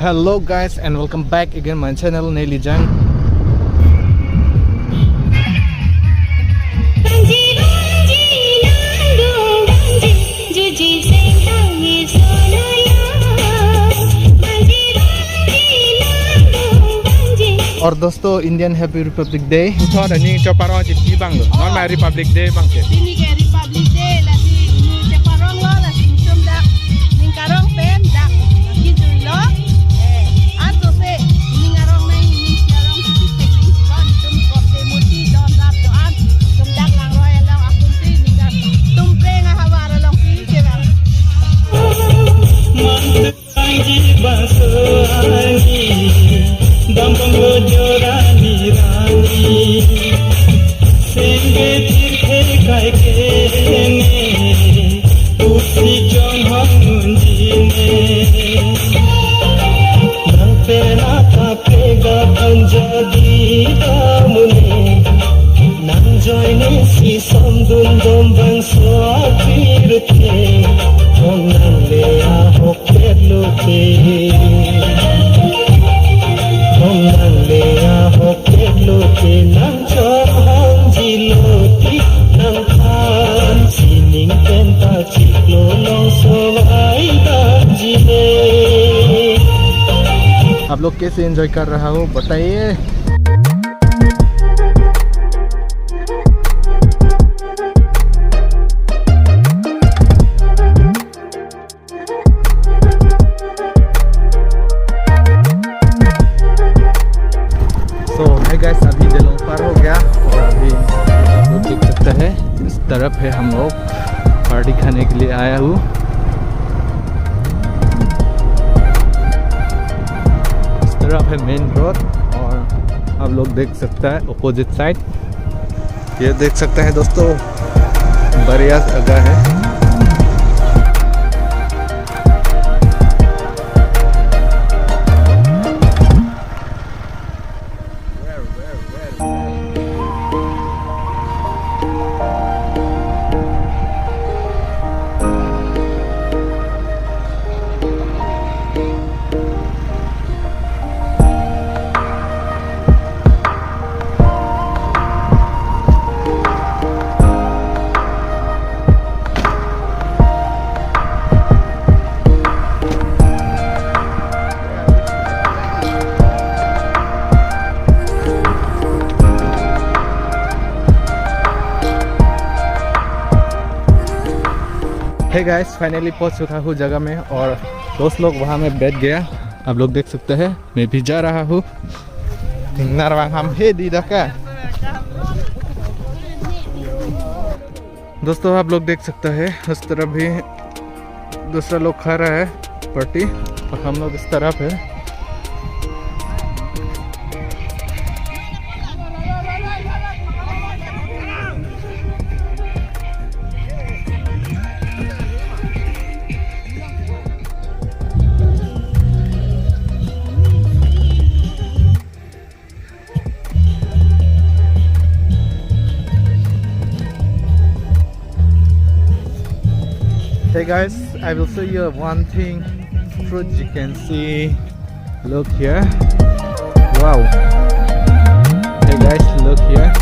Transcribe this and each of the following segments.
Hello guys and welcome back again my channel Nelly Jang. और दोस्तों Indian happy Republic day Thọ là những cho paro chỉ chi bằng được. Nói mà Republic Day bằng cái. Ini ke Republic Day là si ni ceparong lo là sing sum dak ning karong pen dak ki dui lo ato se ning arong nai ning karong si teknik lon tum ko te muti don rap to an tum dak lang roy lang akun ti ning dak tum pe nga hawara long ki ke bang Dampang lojorani rani Senge tirhe kai kene Usi jong hangun jine Nangpe nata pega panjadi damune Nang joine si samdun dombang soatirte Hong nang lea hokter lote Nang lea hokter lote nang chor hang jiloti nang khan sining tenta chiklo long sovai dajile. आप लोग कैसे enjoy कर रहा हो बताइए. Guys अभी दिलों पार हो गया और अभी आप लोग देख सकते हैं इस तरफ है हम लोग पार्टी खाने के लिए आया हूँ. इस तरफ है मेन रोड और आप लोग देख सकते हैं अपोजिट साइड. ये देख सकते हैं दोस्तों बढ़िया जगह है. हे गाइस फाइनली पहुंच चुका हूँ जगह में और दोस्त लोग वहाँ में बैठ गया. आप लोग देख सकते हैं मैं भी जा रहा हूँ. दोस्तों आप लोग देख सकते हैं उस तरफ भी दूसरा लोग खा रहा है पार्टी और हम लोग इस तरफ है. Hey guys, I will show you one thing fruit you can see. Look here. Wow. Hey guys, look here.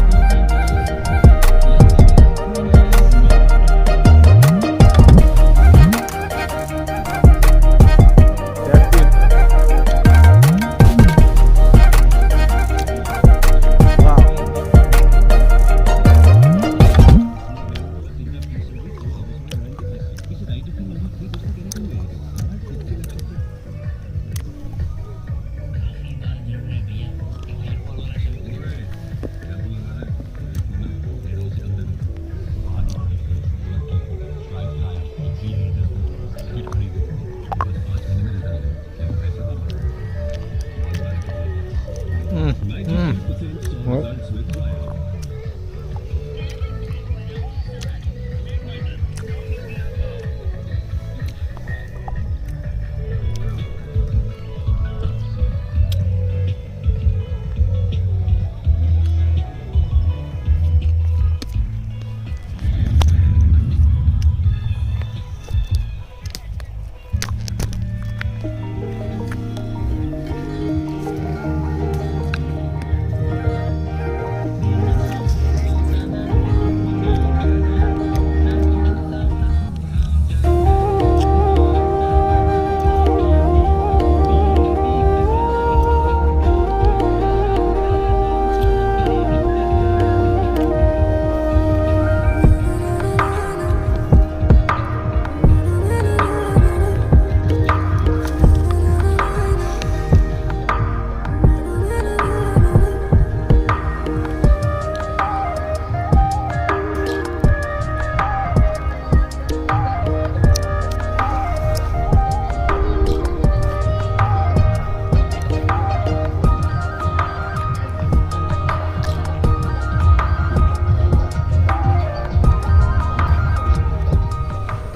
That's it. Wow.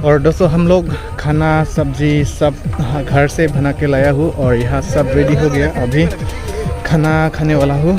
और दोस्तों हम लोग खाना सब्जी सब घर से बना के लाया हूँ और यहाँ सब रेडी हो गया। अभी खाना खाने वाला हूँ।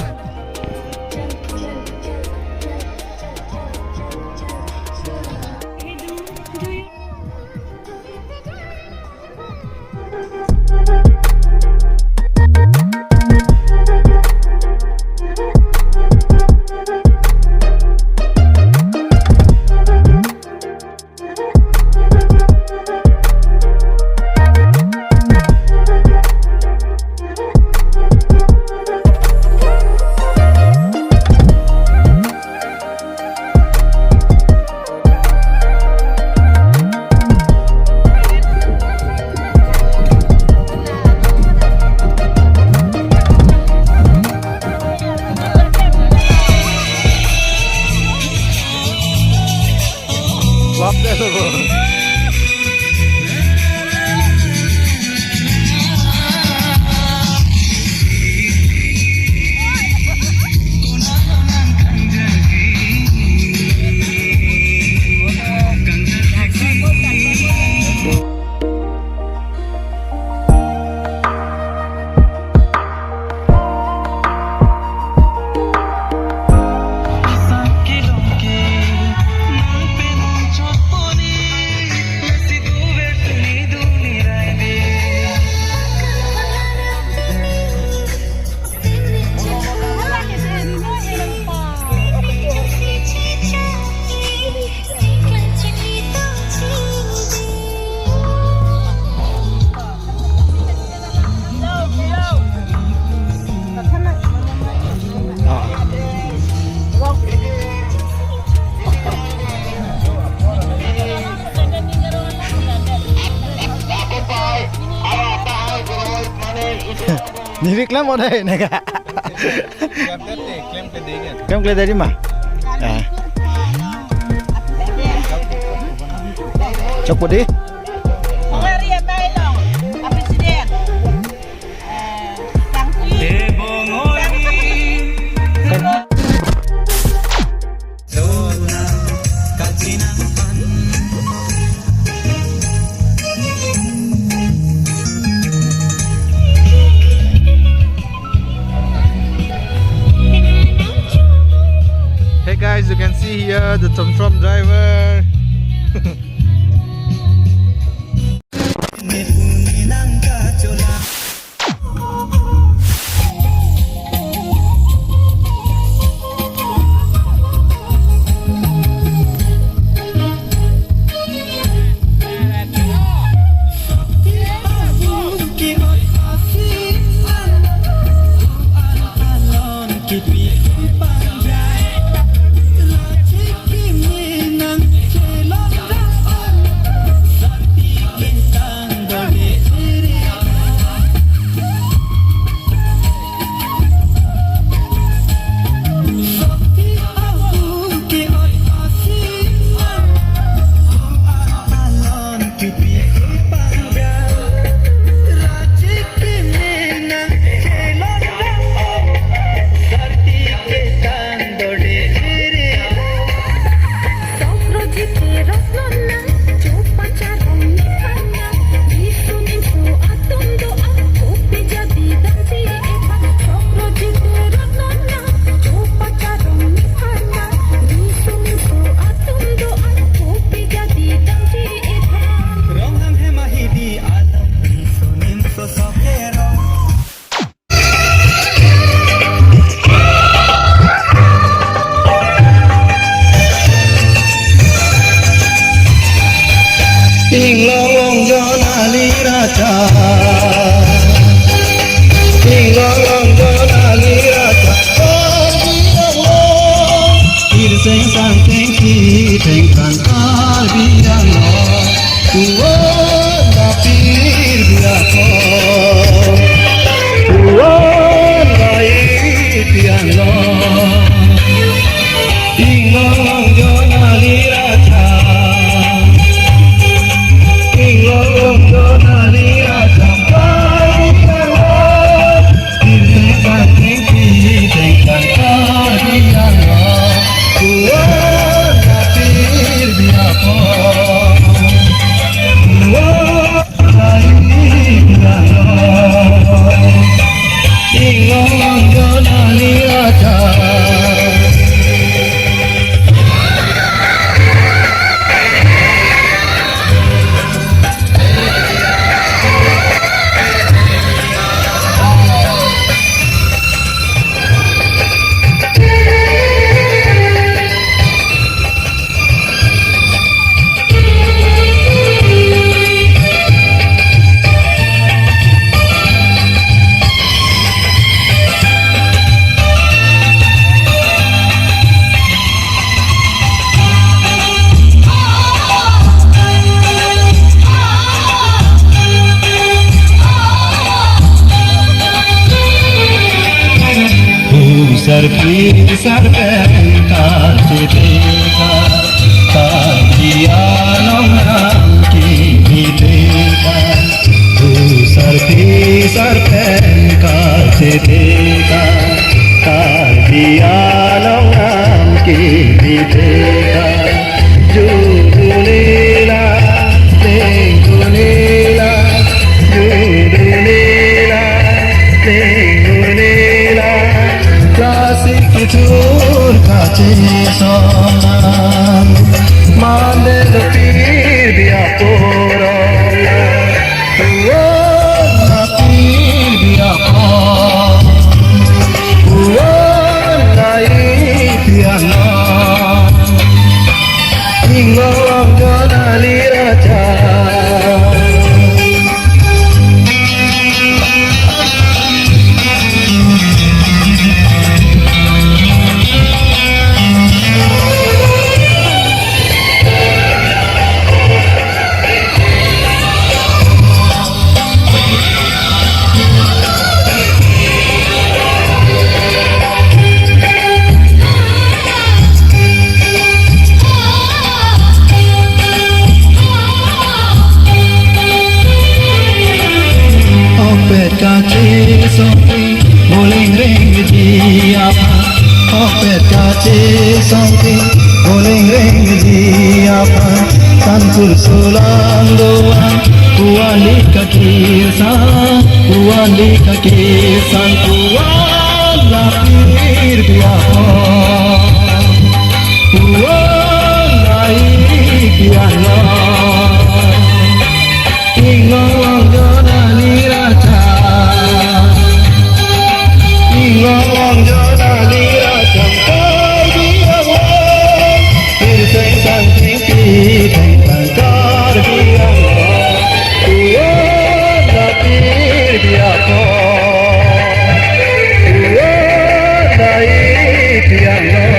Ni reklam ada ni kak. Klaim ke dari mana? Copot deh. Guys, you can see here the TomTom driver. Ingong Jonani Raja Sarpenta Chiteka Tagia Nongamki Miteka Sarpenta Chiteka Tagia Nongamki Miteka Judulila Tengunila Judulila Tengunila Klasik tur kache soman mande the pir dia porola na pir dia porola nai piano ingong jonali raja kache songki boling ring dia opet kache songki boling ring dia tantur sulang doan kuali kakirsan kuali kakirsan kuala pir dia kuala ikiana ingong jonani raja ingong jonani raja dia sing sang sing pi thang kar dia kuala pir dia ko kuala ikiana